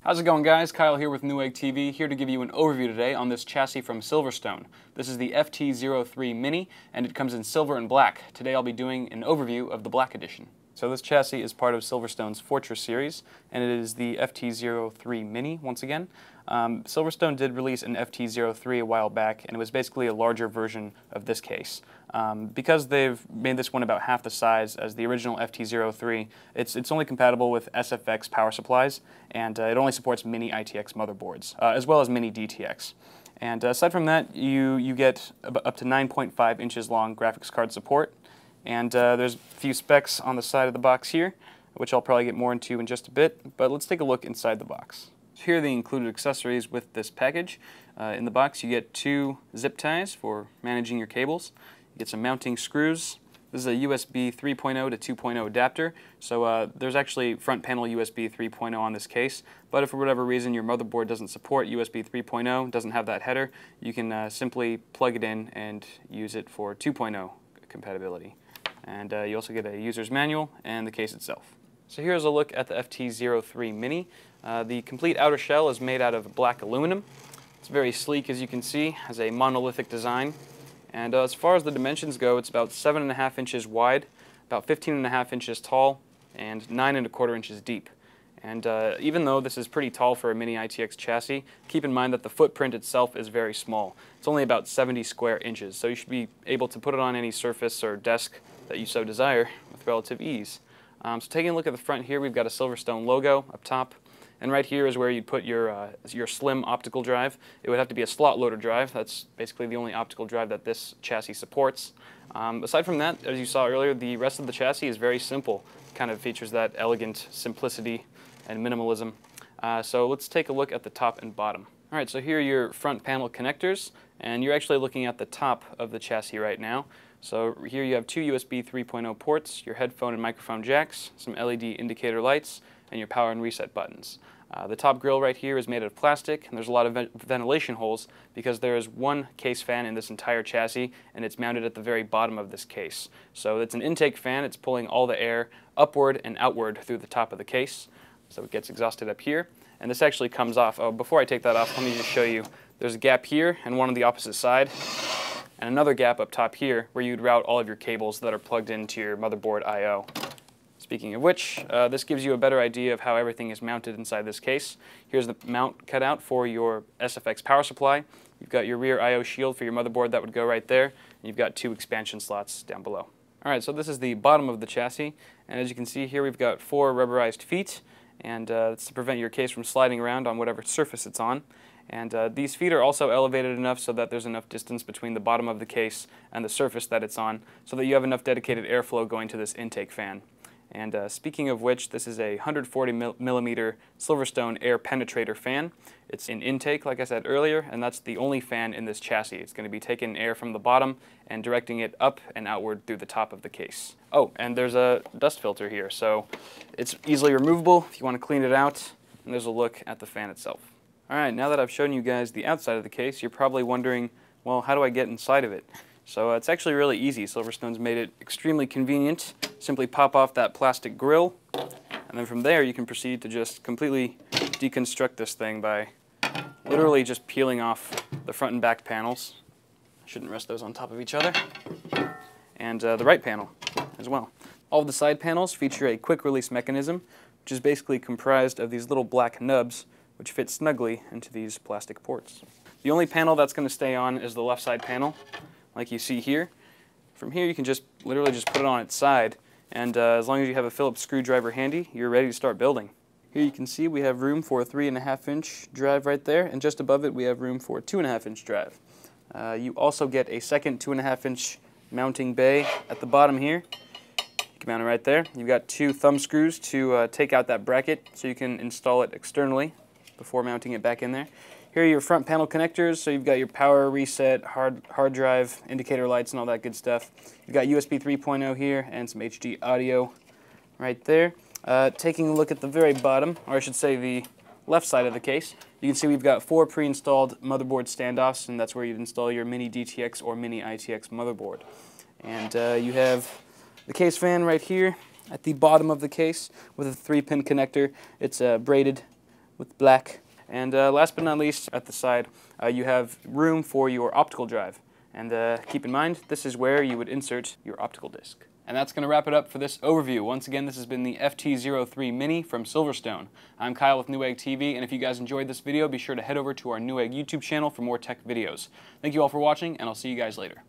How's it going, guys? Kyle here with Newegg TV, here to give you an overview today on this chassis from Silverstone. This is the FT03 Mini, and it comes in silver and black. Today I'll be doing an overview of the black edition. So this chassis is part of Silverstone's Fortress Series, and it is the FT03 Mini once again. Silverstone did release an FT03 a while back, and it was basically a larger version of this case. Because they've made this one about half the size as the original FT03, it's only compatible with SFX power supplies, and it only supports Mini-ITX motherboards, as well as Mini-DTX. And aside from that, you get up to 9.5 inches long graphics card support, and there's a few specs on the side of the box here, which I'll probably get more into in just a bit, but let's take a look inside the box. So here are the included accessories with this package. In the box you get 2 zip ties for managing your cables. You get some mounting screws. This is a USB 3.0 to 2.0 adapter, so there's actually front panel USB 3.0 on this case, but if for whatever reason your motherboard doesn't support USB 3.0, doesn't have that header, you can simply plug it in and use it for 2.0 compatibility. And you also get a user's manual and the case itself. So here's a look at the FT03 Mini. The complete outer shell is made out of black aluminum. It's very sleek, as you can see, has a monolithic design. And as far as the dimensions go, it's about 7.5 inches wide, about 15.5 inches tall, and 9.25 inches deep. And even though this is pretty tall for a Mini-ITX chassis, keep in mind that the footprint itself is very small. It's only about 70 square inches, so you should be able to put it on any surface or desk that you so desire with relative ease. So taking a look at the front here, we've got a Silverstone logo up top, and right here is where you'd put your slim optical drive. It would have to be a slot loader drive. That's basically the only optical drive that this chassis supports. Aside from that, as you saw earlier, the rest of the chassis is very simple. Kind of features that elegant simplicity and minimalism. So let's take a look at the top and bottom. Alright, so here are your front panel connectors, and you're actually looking at the top of the chassis right now. So here you have 2 USB 3.0 ports, your headphone and microphone jacks, some LED indicator lights, and your power and reset buttons. The top grille right here is made out of plastic, and there's a lot of ventilation holes because there is one case fan in this entire chassis, and it's mounted at the very bottom of this case. So it's an intake fan. It's pulling all the air upward and outward through the top of the case. So it gets exhausted up here, and this actually comes off. Oh, before I take that off, let me just show you. There's a gap here and one on the opposite side, and another gap up top here where you'd route all of your cables that are plugged into your motherboard I/O. Speaking of which, this gives you a better idea of how everything is mounted inside this case. Here's the mount cutout for your SFX power supply. You've got your rear I/O shield for your motherboard that would go right there, and you've got 2 expansion slots down below. Alright, so this is the bottom of the chassis, and as you can see here we've got 4 rubberized feet, and it's to prevent your case from sliding around on whatever surface it's on. And these feet are also elevated enough so that there's enough distance between the bottom of the case and the surface that it's on, so that you have enough dedicated airflow going to this intake fan. And speaking of which, this is a 140 millimeter Silverstone air penetrator fan. It's in intake, like I said earlier, and that's the only fan in this chassis. It's going to be taking air from the bottom and directing it up and outward through the top of the case. Oh, and there's a dust filter here, so it's easily removable if you want to clean it out. And there's a look at the fan itself. Alright, now that I've shown you guys the outside of the case, you're probably wondering, well, how do I get inside of it? So it's actually really easy. Silverstone's made it extremely convenient. Simply pop off that plastic grill, and then from there you can proceed to just completely deconstruct this thing by literally just peeling off the front and back panels. I shouldn't rest those on top of each other. And the right panel as well. All of the side panels feature a quick release mechanism, which is basically comprised of these little black nubs which fit snugly into these plastic ports. The only panel that's going to stay on is the left side panel, like you see here. From here you can just literally just put it on its side, and as long as you have a Phillips screwdriver handy, you're ready to start building. Here you can see we have room for a 3.5 inch drive right there, and just above it we have room for a 2.5 inch drive. You also get a second 2.5 inch mounting bay at the bottom here. You can mount it right there. You've got 2 thumb screws to take out that bracket so you can install it externally before mounting it back in there. Here are your front panel connectors, so you've got your power, reset, hard drive, indicator lights, and all that good stuff. You've got USB 3.0 here and some HD audio right there. Taking a look at the very bottom, or I should say the left side of the case, you can see we've got 4 pre-installed motherboard standoffs, and that's where you'd install your Mini-DTX or Mini-ITX motherboard. And you have the case fan right here at the bottom of the case with a 3-pin connector. It's braided with black. And last but not least, at the side, you have room for your optical drive. And keep in mind, this is where you would insert your optical disc. And that's going to wrap it up for this overview. Once again, this has been the FT03 Mini from Silverstone. I'm Kyle with Newegg TV, and if you guys enjoyed this video, be sure to head over to our Newegg YouTube channel for more tech videos. Thank you all for watching, and I'll see you guys later.